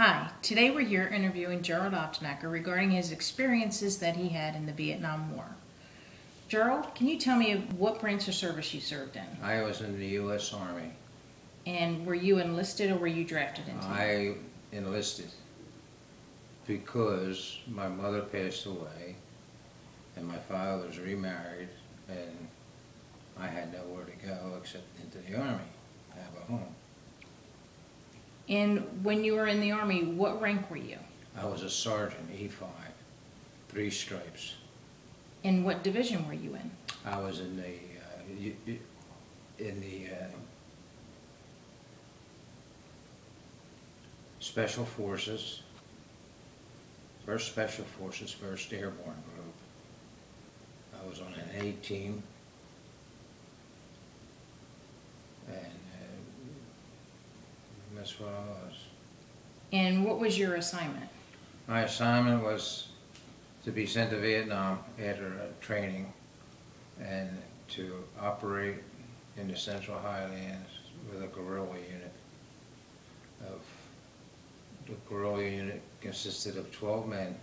Hi, today we're here interviewing Gerald Optenacker regarding his experiences that he had in the Vietnam War. Gerald, can you tell me what branch of service you served in? I was in the U.S. Army. And were you enlisted or were you drafted into it? I enlisted because my mother passed away and my father was remarried and I had nowhere to go except into the Army to have a home. And when you were in the Army, what rank were you? I was a sergeant, E5, 3 stripes. And what division were you in? I was in the Special Forces, 1st Special Forces, 1st Airborne Group. I was on an A team, and that's what I was. And what was your assignment? My assignment was to be sent to Vietnam after training and to operate in the Central Highlands with a guerrilla unit. The guerrilla unit consisted of 12 men,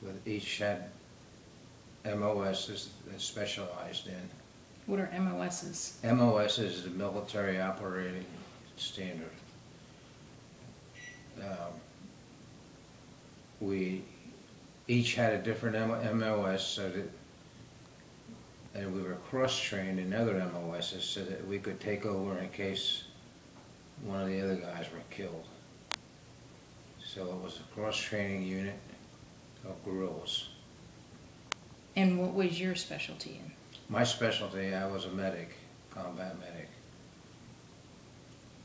with each had MOSs that specialized in. What are MOSs? MOS is the military operating standard. We each had a different MOS, so that, and we were cross-trained in other MOSs so that we could take over in case one of the other guys were killed. So it was a cross-training unit of guerrillas. And what was your specialty in? My specialty, I was a medic, combat medic.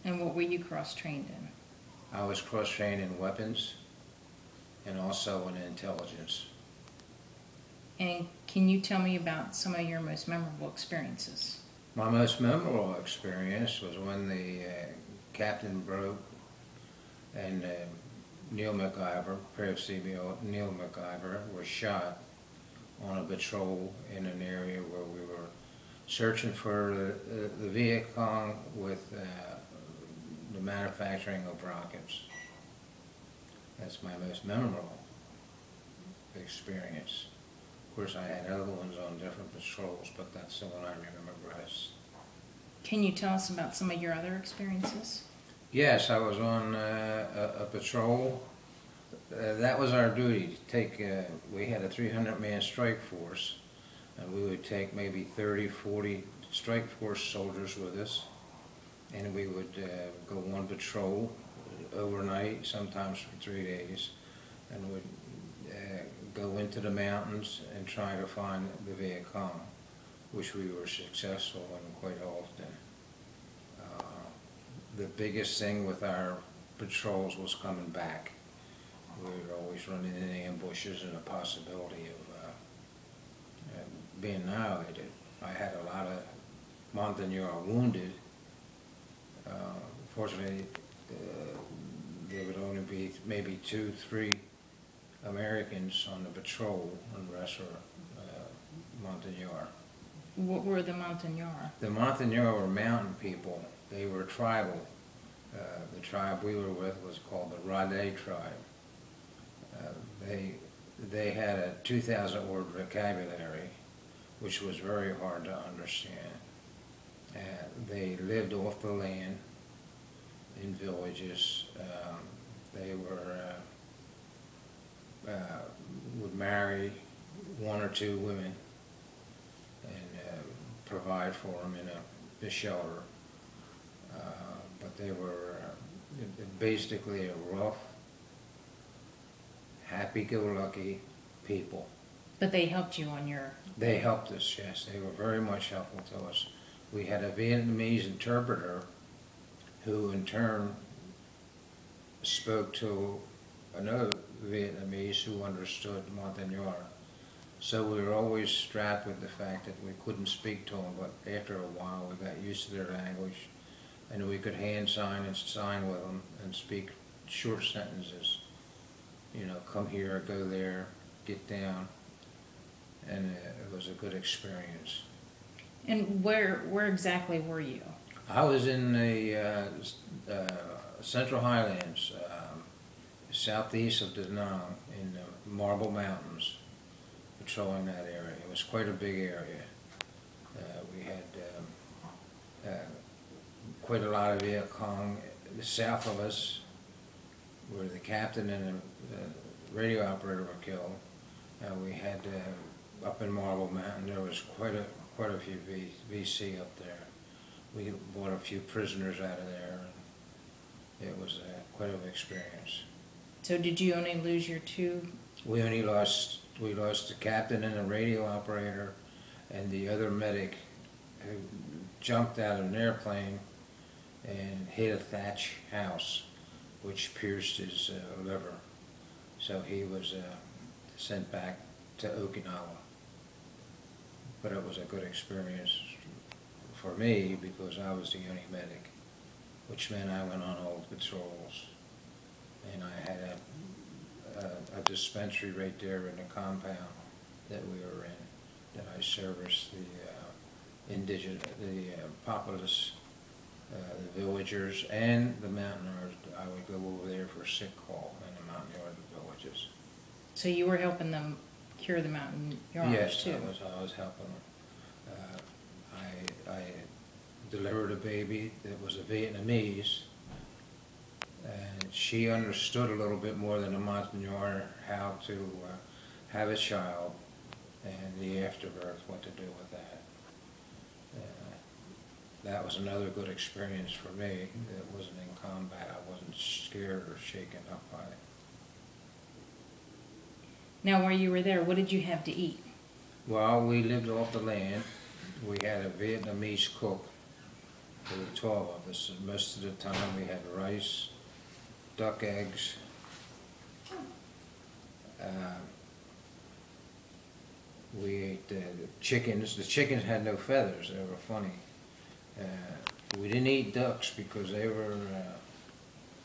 And what were you cross-trained in? I was cross-trained in weapons and also in intelligence. And can you tell me about some of your most memorable experiences? My most memorable experience was when the captain broke and Neil MacIver, Privy Neil MacIver, was shot on a patrol in an area where we were searching for the Viet Cong with the manufacturing of rockets. That's my most memorable experience. Of course, I had other ones on different patrols, but that's the one I remember best. Can you tell us about some of your other experiences? Yes, I was on a patrol. That was our duty. To take. We had a 300-man strike force, and we would take maybe 30, 40 strike force soldiers with us, and we would go on patrol overnight, sometimes for 3 days, and would go into the mountains and try to find the Viet Cong, which we were successful in quite often. The biggest thing with our patrols was coming back. We were always running into ambushes and a possibility of being annihilated. I had a lot of Montagnard wounded. Fortunately, there would only be maybe 2, 3 Americans on the patrol, and the rest were Montagnard. What were the Montagnard? The Montagnard were mountain people. They were tribal. The tribe we were with was called the Rade tribe. They had a 2,000 word vocabulary, which was very hard to understand. They lived off the land in villages. They would marry 1 or 2 women and provide for them in a shelter. But they were basically a rough, happy-go-lucky people. But they helped you on your... They helped us, yes. They were very much helpful to us. We had a Vietnamese interpreter who in turn spoke to another Vietnamese who understood Montagnard. So we were always strapped with the fact that we couldn't speak to them, but after a while we got used to their language, and we could hand sign and sign with them and speak short sentences. You know, come here, go there, get down, and it was a good experience. And where exactly were you? I was in the Central Highlands, southeast of Da Nang in the Marble Mountains, patrolling that area. It was quite a big area. We had quite a lot of Viet Cong south of us, where the captain and the radio operator were killed. We had up in Marble Mountain, there was quite a few VC up there. We brought a few prisoners out of there. And it was quite an experience. So did you only lose your two? We lost the captain and the radio operator, and the other medic who jumped out of an airplane and hit a thatch house, which pierced his liver. So he was sent back to Okinawa. But it was a good experience for me because I was the only medic, which meant I went on all the patrols. And I had a dispensary right there in the compound that we were in, that I serviced the populace, the villagers and the mountaineers. I would go over there for sick call in the mountain yard of the villages. So you were helping them cure the mountain yards yes, too? Yes, I was helping them. I delivered a baby that was a Vietnamese, and she understood a little bit more than a Montagnard how to have a child and the afterbirth, what to do with that. That was another good experience for me. It wasn't in combat. I wasn't scared or shaken up by it. Now, while you were there, what did you have to eat? Well, we lived off the land. We had a Vietnamese cook. There were 12 of us, and most of the time we had rice, duck eggs, we ate chickens. The chickens had no feathers. They were funny. We didn't eat ducks because they were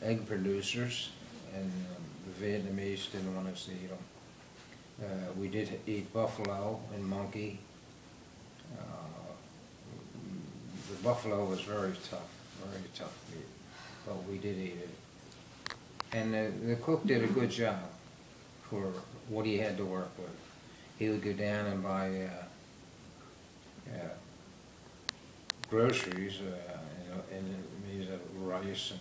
egg producers, and the Vietnamese didn't want us to eat them. We did eat buffalo and monkey. The buffalo was very tough meat, but we did eat it. And the cook did a good job for what he had to work with. He would go down and buy groceries, and it means rice and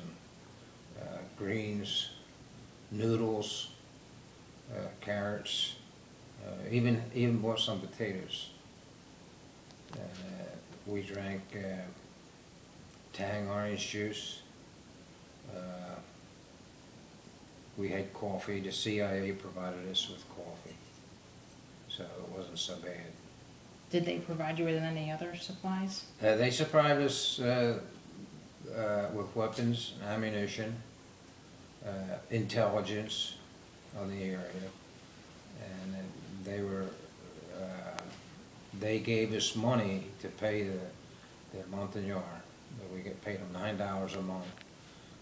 greens, noodles, carrots, even bought some potatoes. We drank Tang orange juice. We had coffee. The CIA provided us with coffee, so it wasn't so bad. Did they provide you with any other supplies? They supplied us with weapons, ammunition, intelligence on the area, and they gave us money to pay the Montagnard. We get paid them $9 a month,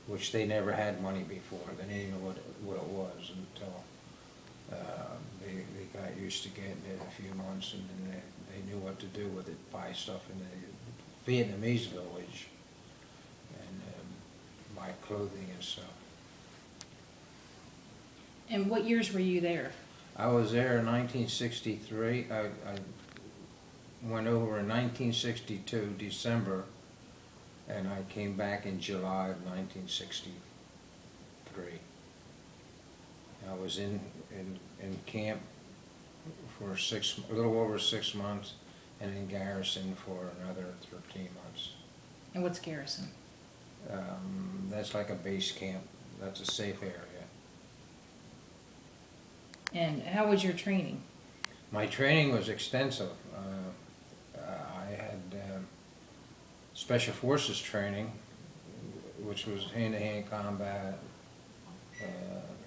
which they never had money before. They didn't know what it was until they got used to getting it a few months, and then they knew what to do with it, buy stuff in the Vietnamese village, and buy clothing and stuff. And what years were you there? I was there in 1963. I went over in 1962, December, and I came back in July of 1963. I was in camp for a little over 6 months, and in garrison for another 13 months. And what's garrison? That's like a base camp. That's a safe area. And how was your training? My training was extensive. I had Special Forces training, which was hand-to-hand combat,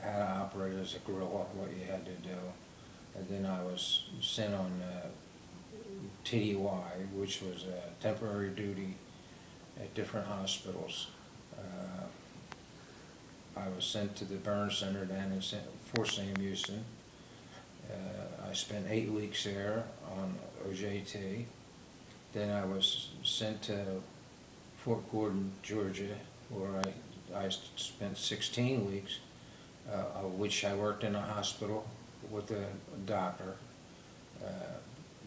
how to operate as a guerrilla, what you had to do. And then I was sent on TDY, which was temporary duty at different hospitals. I was sent to the burn center down in Fort Sam Houston. I spent 8 weeks there on OJT. Then I was sent to Fort Gordon, Georgia, where I spent 16 weeks of which I worked in a hospital with a doctor, uh,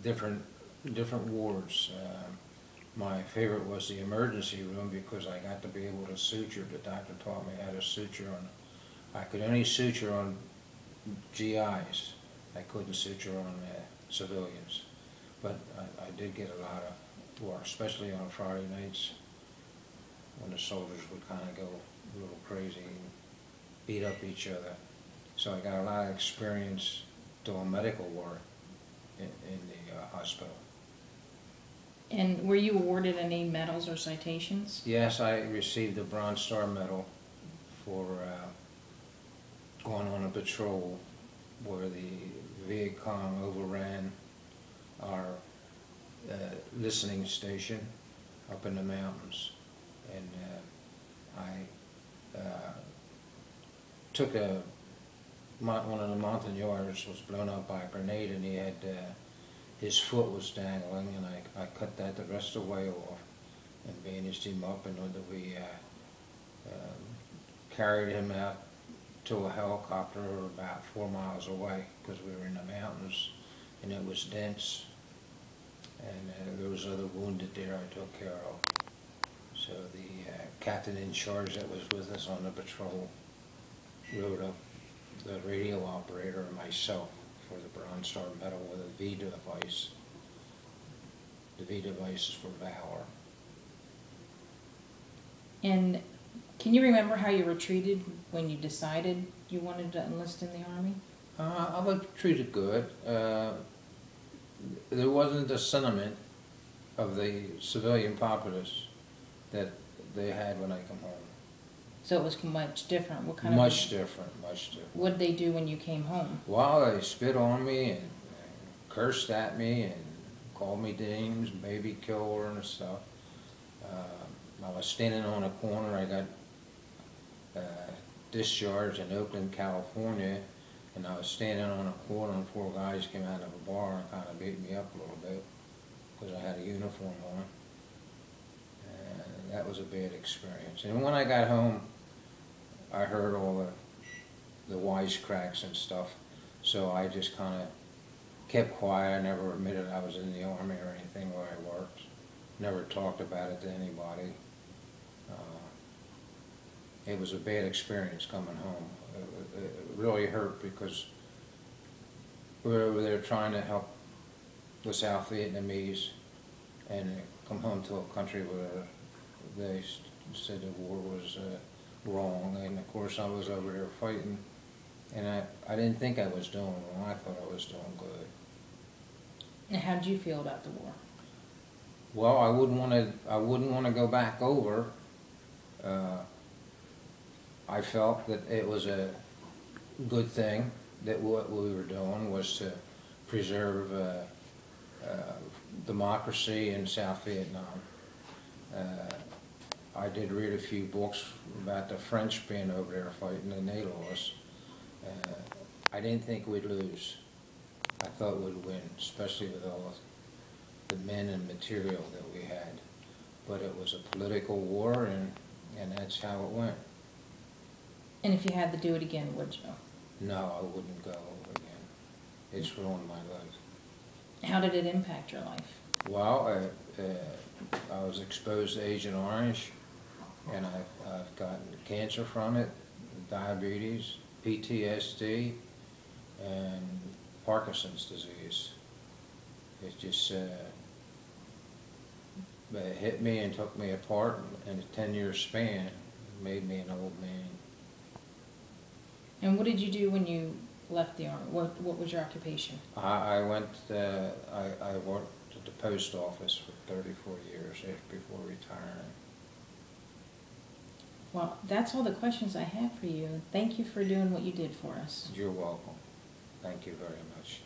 different wards. My favorite was the emergency room because I got to be able to suture. The doctor taught me how to suture on. I could only suture on GIs. I couldn't suture on civilians, but I did get a lot of work, especially on Friday nights when the soldiers would kind of go a little crazy and beat up each other. So I got a lot of experience doing medical work in the hospital. And were you awarded any medals or citations? Yes, I received the Bronze Star Medal for going on a patrol where the Viet Cong overran our listening station up in the mountains. And I took one of the Montagnards was blown up by a grenade, and he had his foot was dangling, and I cut that the rest of the way off and bandaged him up, and we carried him out to a helicopter about 4 miles away because we were in the mountains and it was dense, and there was other wounded there I took care of. So the captain in charge that was with us on the patrol wrote up the radio operator and myself for the Bronze Star Medal with a V device. The V device is for valor. And can you remember how you were treated when you decided you wanted to enlist in the Army? I was treated good. There wasn't the sentiment of the civilian populace that they had when I come home. So it was much different. What kind much different. What did they do when you came home? Well, they spit on me and cursed at me and called me names, baby killer and stuff. I was standing on a corner. I got discharged in Oakland, California, and I was standing on a corner and 4 guys came out of a bar and kind of beat me up a little bit because I had a uniform on. And that was a bad experience. And when I got home, I heard all the wisecracks and stuff, so I just kind of kept quiet. I never admitted I was in the Army or anything where I worked. Never talked about it to anybody. It was a bad experience coming home. It really hurt because we were over there trying to help the South Vietnamese and come home to a country where they said the war was wrong. And of course I was over there fighting, and I didn't think I was doing wrong. I thought I was doing good. And how did you feel about the war? Well, I wouldn't want to go back over. I felt that it was a good thing that what we were doing was to preserve democracy in South Vietnam. I did read a few books about the French being over there fighting, and they lost. I didn't think we'd lose. I thought we'd win, especially with all the men and material that we had. But it was a political war, and that's how it went. And if you had to do it again, would you? No, I wouldn't go over again. It's ruined my life. How did it impact your life? Well, I was exposed to Agent Orange, and I've gotten cancer from it, diabetes, PTSD, and Parkinson's disease. It just it hit me and took me apart in a 10-year span, made me an old man. And what did you do when you left the Army? What was your occupation? I worked at the post office for 34 years before retiring. Well, that's all the questions I have for you. Thank you for doing what you did for us. You're welcome. Thank you very much.